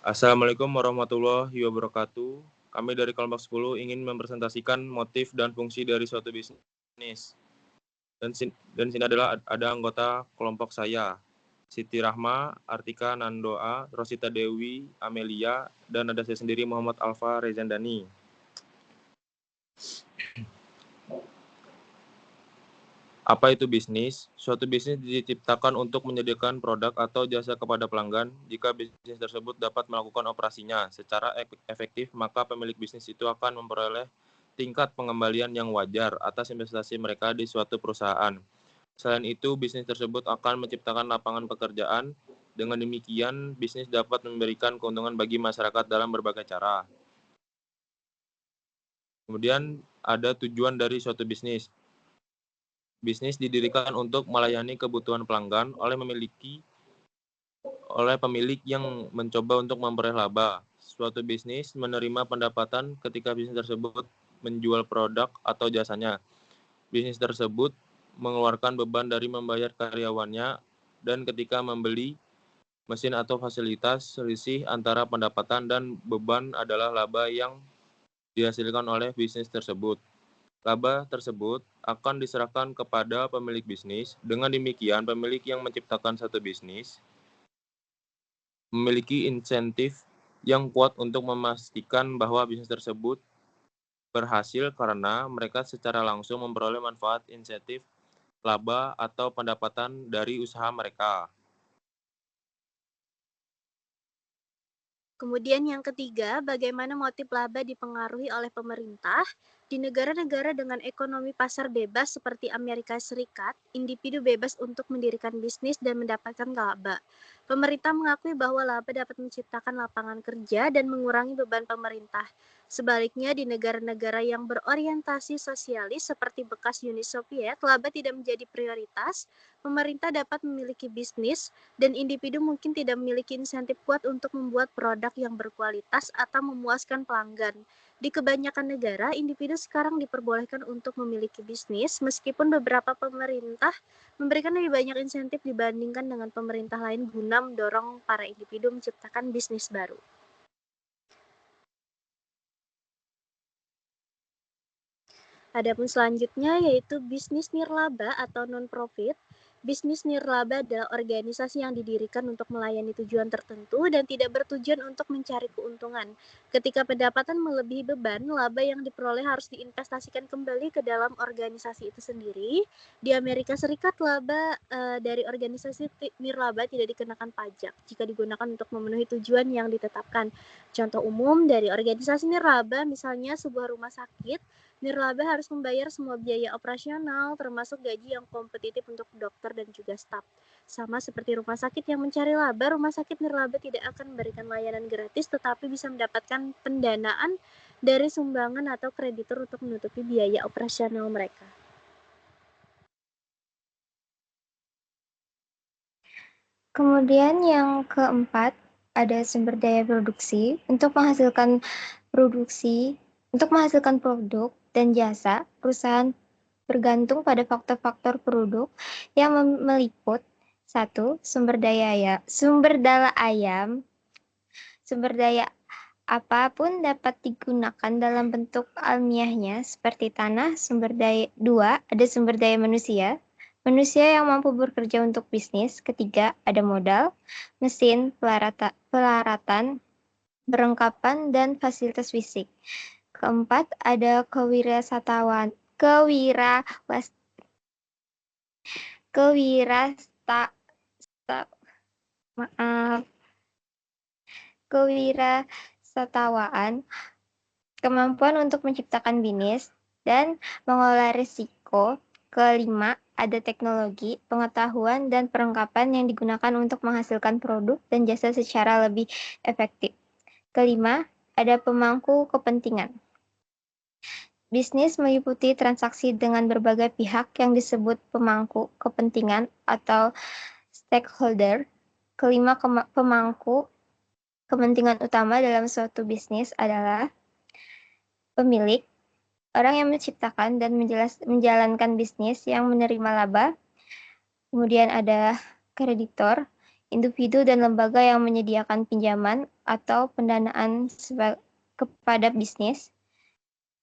Assalamualaikum warahmatullahi wabarakatuh. Kami dari kelompok 10 ingin mempresentasikan motif dan fungsi dari suatu bisnis. Dan sini adalah ada anggota kelompok saya, Siti Rahma, Artika Nandoa, Rosita Dewi, Amelia, dan ada saya sendiri Muhammad Alfa Rezandani. Apa itu bisnis? Suatu bisnis diciptakan untuk menyediakan produk atau jasa kepada pelanggan. Jika bisnis tersebut dapat melakukan operasinya secara efektif, maka pemilik bisnis itu akan memperoleh tingkat pengembalian yang wajar atas investasi mereka di suatu perusahaan. Selain itu, bisnis tersebut akan menciptakan lapangan pekerjaan. Dengan demikian, bisnis dapat memberikan keuntungan bagi masyarakat dalam berbagai cara. Kemudian, ada tujuan dari suatu bisnis. Bisnis didirikan untuk melayani kebutuhan pelanggan oleh pemilik yang mencoba untuk memperoleh laba. Suatu bisnis menerima pendapatan ketika bisnis tersebut menjual produk atau jasanya. Bisnis tersebut mengeluarkan beban dari membayar karyawannya, dan ketika membeli mesin atau fasilitas, selisih antara pendapatan dan beban adalah laba yang dihasilkan oleh bisnis tersebut. Laba tersebut akan diserahkan kepada pemilik bisnis. Dengan demikian, pemilik yang menciptakan satu bisnis memiliki insentif yang kuat untuk memastikan bahwa bisnis tersebut berhasil karena mereka secara langsung memperoleh manfaat insentif laba atau pendapatan dari usaha mereka. Kemudian yang ketiga, bagaimana motif laba dipengaruhi oleh pemerintah. Di negara-negara dengan ekonomi pasar bebas seperti Amerika Serikat, individu bebas untuk mendirikan bisnis dan mendapatkan laba. Pemerintah mengakui bahwa laba dapat menciptakan lapangan kerja dan mengurangi beban pemerintah. Sebaliknya, di negara-negara yang berorientasi sosialis seperti bekas Uni Soviet, laba tidak menjadi prioritas. Pemerintah dapat memiliki bisnis dan individu mungkin tidak memiliki insentif kuat untuk membuat produk yang berkualitas atau memuaskan pelanggan. Di kebanyakan negara, individu sekarang diperbolehkan untuk memiliki bisnis, meskipun beberapa pemerintah memberikan lebih banyak insentif dibandingkan dengan pemerintah lain guna mendorong para individu menciptakan bisnis baru. Adapun selanjutnya yaitu bisnis nirlaba atau non-profit. Bisnis nirlaba adalah organisasi yang didirikan untuk melayani tujuan tertentu dan tidak bertujuan untuk mencari keuntungan. Ketika pendapatan melebihi beban, laba yang diperoleh harus diinvestasikan kembali ke dalam organisasi itu sendiri. Di Amerika Serikat, laba dari organisasi nirlaba tidak dikenakan pajak jika digunakan untuk memenuhi tujuan yang ditetapkan. Contoh umum dari organisasi nirlaba, misalnya sebuah rumah sakit, nirlaba harus membayar semua biaya operasional, termasuk gaji yang kompetitif untuk dokter dan juga staf. Sama seperti rumah sakit yang mencari laba, rumah sakit nirlaba tidak akan memberikan layanan gratis, tetapi bisa mendapatkan pendanaan dari sumbangan atau kreditur untuk menutupi biaya operasional mereka. Kemudian yang keempat, ada sumber daya produksi. Untuk menghasilkan produk dan jasa, perusahaan bergantung pada faktor-faktor produk yang meliput 1. Sumber daya apapun dapat digunakan dalam bentuk alamiahnya seperti tanah. 2. Ada sumber daya manusia. Manusia yang mampu bekerja untuk bisnis. Ketiga, ada modal, mesin, peralatan, perlengkapan, dan fasilitas fisik. Keempat, ada kewirausahaan, kemampuan untuk menciptakan bisnis, dan mengelola risiko. Kelima, ada teknologi, pengetahuan, dan perlengkapan yang digunakan untuk menghasilkan produk dan jasa secara lebih efektif. Kelima, ada pemangku kepentingan. Bisnis meliputi transaksi dengan berbagai pihak yang disebut pemangku kepentingan atau stakeholder. Kelima, pemangku kepentingan utama dalam suatu bisnis adalah pemilik, orang yang menciptakan dan menjalankan bisnis yang menerima laba. Kemudian ada kreditor individu dan lembaga yang menyediakan pinjaman atau pendanaan kepada bisnis.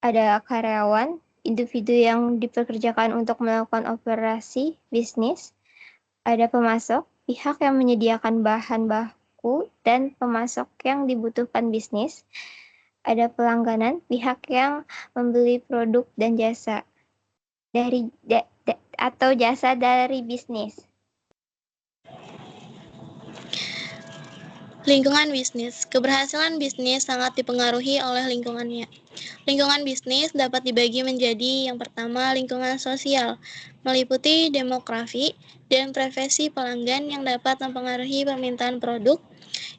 Ada karyawan, individu yang dipekerjakan untuk melakukan operasi bisnis. Ada pemasok, pihak yang menyediakan bahan baku dan pemasok yang dibutuhkan bisnis. Ada pelangganan, pihak yang membeli produk dan jasa atau jasa dari bisnis. Lingkungan bisnis. Keberhasilan bisnis sangat dipengaruhi oleh lingkungannya. Lingkungan bisnis dapat dibagi menjadi yang pertama lingkungan sosial, meliputi demografi dan preferensi pelanggan yang dapat mempengaruhi permintaan produk.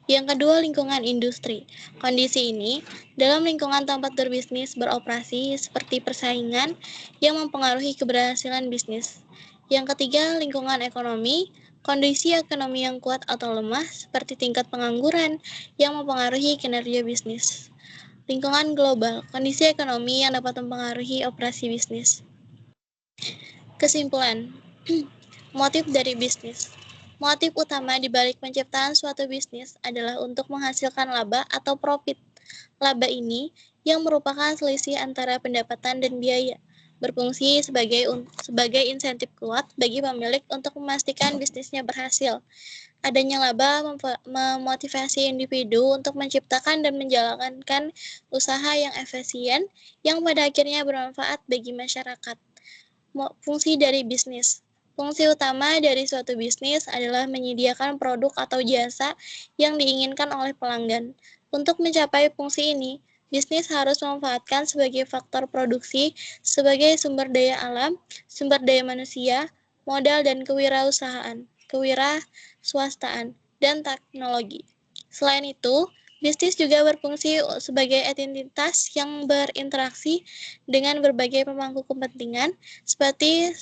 Yang kedua lingkungan industri. Kondisi ini dalam lingkungan tempat berbisnis beroperasi seperti persaingan yang mempengaruhi keberhasilan bisnis. Yang ketiga lingkungan ekonomi. Kondisi ekonomi yang kuat atau lemah seperti tingkat pengangguran yang mempengaruhi kinerja bisnis. Lingkungan global, kondisi ekonomi yang dapat mempengaruhi operasi bisnis. Kesimpulan, motif dari bisnis. Motif utama di balik penciptaan suatu bisnis adalah untuk menghasilkan laba atau profit. Laba ini yang merupakan selisih antara pendapatan dan biaya, berfungsi sebagai insentif kuat bagi pemilik untuk memastikan bisnisnya berhasil. Adanya laba memotivasi individu untuk menciptakan dan menjalankan usaha yang efisien yang pada akhirnya bermanfaat bagi masyarakat. Fungsi dari bisnis. Fungsi utama dari suatu bisnis adalah menyediakan produk atau jasa yang diinginkan oleh pelanggan. Untuk mencapai fungsi ini, bisnis harus memanfaatkan sebagai faktor produksi, sebagai sumber daya alam, sumber daya manusia, modal dan kewirausahaan, kewirausahaan, dan teknologi. Selain itu, bisnis juga berfungsi sebagai entitas yang berinteraksi dengan berbagai pemangku kepentingan seperti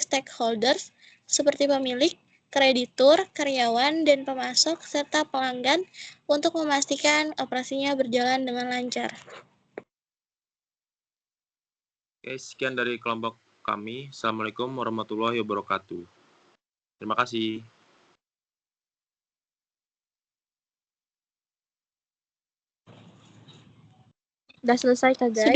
stakeholders, seperti pemilik, kreditur, karyawan, dan pemasok, serta pelanggan untuk memastikan operasinya berjalan dengan lancar. Oke, sekian dari kelompok kami. Assalamualaikum warahmatullahi wabarakatuh. Terima kasih. Udah selesai kah guys? Sudah.